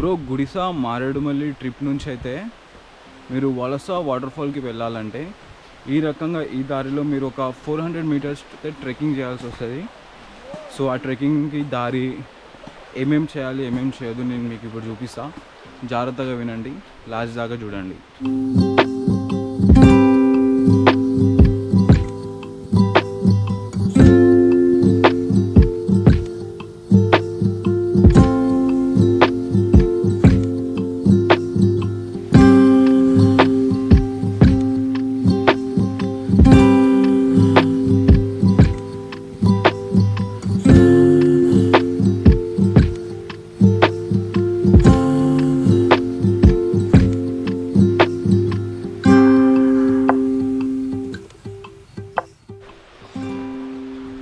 Bro Gudisa Maredumilli trip నుంచి అయితే మీరు వలస వాటర్ఫాల్కి వెళ్ళాలంటే ఈ రకంగా ఈ దారిలో మీరు ఒక 400 మీటర్స్ ట్రెక్కింగ్ చేయాల్సి వస్తుంది. సో ఆ ట్రెక్కింగ్కి దారి ఏమేమి చేయాలి ఏమేమి చేయదు నేను మీకు ఇప్పుడు చూపిస్తా. జాగ్రత్తగా వినండి, లాస్ట్ దాకా చూడండి.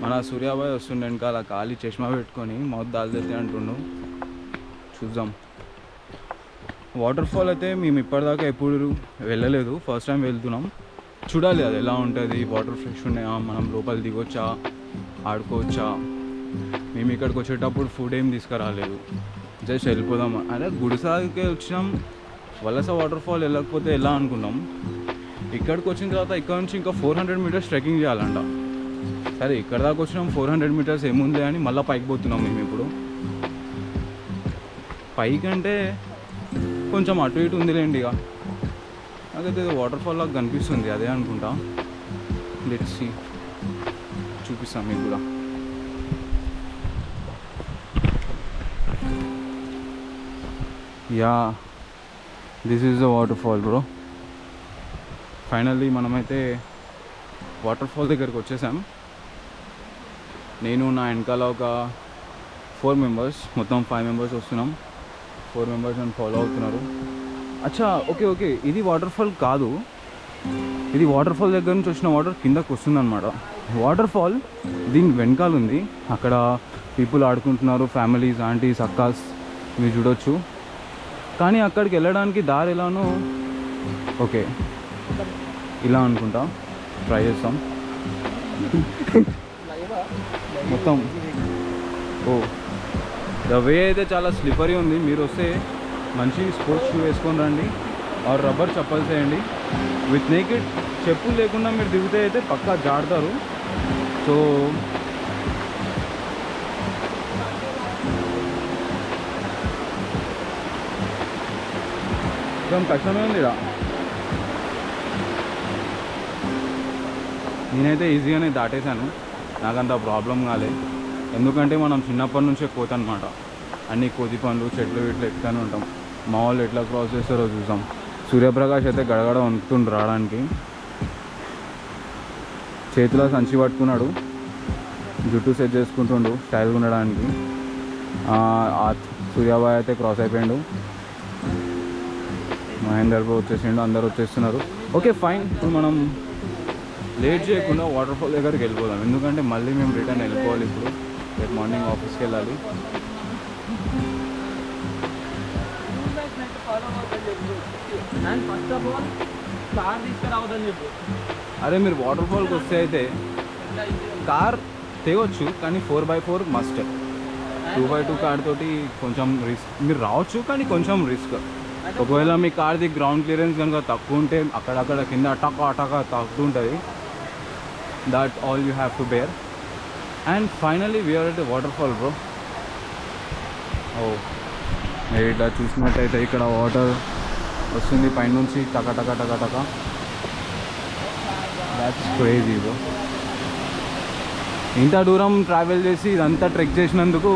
మన సూర్యాబాయ్ వస్తుండే వెనకాల ఖాళీ చష్మా పెట్టుకొని మౌత్ దాల్చేస్తే అంటుండు. చూద్దాం. వాటర్ ఫాల్ అయితే మేము ఇప్పటిదాకా ఎప్పుడు వెళ్ళలేదు, ఫస్ట్ టైం వెళ్తున్నాం. చూడాలి అది ఎలా ఉంటుంది, వాటర్ ఫ్రెష్ ఉన్నాయా, మనం లోపల దిగొచ్చా, ఆడుకోవచ్చా. మేము ఇక్కడికి వచ్చేటప్పుడు ఫుడ్ ఏం తీసుకురాలేదు, జస్ట్ వెళ్ళిపోదాం. అదే గుడిసాకే వచ్చినాం, వలస వాటర్ ఫాల్ వెళ్ళకపోతే ఎలా అనుకున్నాం. ఇక్కడికి వచ్చిన తర్వాత ఇక్కడ నుంచి ఇంకా 400 మీటర్స్ ట్రెక్కింగ్ చేయాలంట. సరే ఇక్కడ దాకా వచ్చినాం, 400 మీటర్స్ ఏముంది అని మళ్ళీ పైకి పోతున్నాం మేము. ఇప్పుడు పైకి అంటే కొంచెం అటు ఇటు ఉందిలేండి. ఇక నాకైతే వాటర్ ఫాల్ లాగా కనిపిస్తుంది, అదే అనుకుంటా. లెట్స్ సీ, చూపిస్తాం మీకు కూడా. Yeah, this is the water fall bro. Finally మనమైతే వాటర్ ఫాల్ దగ్గరికి వచ్చేసాం. నేను నా వెనకాల ఒక 4 మెంబర్స్, మొత్తం 5 మెంబర్స్ వస్తున్నాం. 4 మెంబర్స్ నన్ను ఫాలో అవుతున్నారు. అచ్చా, ఓకే ఓకే, ఇది వాటర్ ఫాల్ కాదు, ఇది వాటర్ ఫాల్ దగ్గర నుంచి వచ్చిన వాటర్ కిందకు వస్తుందన్నమాట. వాటర్ ఫాల్ దీని వెనకాల ఉంది, అక్కడ పీపుల్ ఆడుకుంటున్నారు, ఫ్యామిలీస్, ఆంటీస్, అక్కాస్, మీరు చూడొచ్చు. కానీ అక్కడికి వెళ్ళడానికి దారి ఎలానో ఓకే ఇలా అనుకుంటా, ట్రై చేస్తాం. మొత్తం ద వే అయితే చాలా స్లిప్పరీ ఉంది. మీరు వస్తే మంచి స్పోర్ట్స్ షూ వేసుకొని రండి, ఆర్ రబ్బర్ చెప్పల్స్ వేయండి. విత్ నేకెడ్ చెప్పులు లేకుండా మీరు దిగితే అయితే పక్కా జారుతారు. సో కొంచెం కష్టమే ఉంది ఇలా. నేనైతే ఈజీగానే దాటేశాను, నాకంత ప్రాబ్లం కాలే. ఎందుకంటే మనం చిన్నప్పటి నుంచే కోతనమాట, అన్ని కోతి పనులు, చెట్లు ఇట్లా ఎక్కుతూనే ఉంటాం. మా వాళ్ళు ఎట్లా క్రాస్ చేస్తారో చూసాం. సూర్యప్రకాష్ అయితే గడగడ వణుకుతుండు రావడానికి. చేతిలో సంచి పట్టుకున్నాడు, జుట్టు సెట్ చేసుకుంటుండు స్టైల్గా ఉండడానికి. సూర్యాబాయ్ అయితే క్రాస్ అయిపోయాడు, మహేందర్ బ్రో వచ్చేసిండు, అందరు వచ్చేస్తున్నారు. ఓకే ఫైన్, ఇప్పుడు మనం లేట్ చేయకుండా వాటర్ ఫాల్ దగ్గరికి వెళ్ళిపోదాం. ఎందుకంటే మళ్ళీ మేము రిటర్న్ వెళ్ళిపోవాలి. ఇప్పుడు రేపు మార్నింగ్ ఆఫీస్కి వెళ్ళాలి. అరే మీరు వాటర్ ఫాల్కి వస్తే అయితే కార్ తేవచ్చు, కానీ 4x4 మస్ట్. 2x2 కార్ తోటి కొంచెం రిస్క్. మీరు రావచ్చు కానీ కొంచెం రిస్క్. ఒకవేళ మీ కార్ది గ్రౌండ్ క్లియరెన్స్ కనుక తక్కువ ఉంటే అక్కడక్కడ కింద అటక తాకుతూ ఉంటుంది. That all you have to bear. And finally we're at waterfall bro. మీరు ఇట్లా చూసినట్టయితే ఇక్కడ వాటర్ వస్తుంది పైనుంచి, టక టక టక టక. That's crazy bro. ఇంత దూరం ట్రావెల్ చేసి ఇదంతా ట్రెక్ చేసినందుకు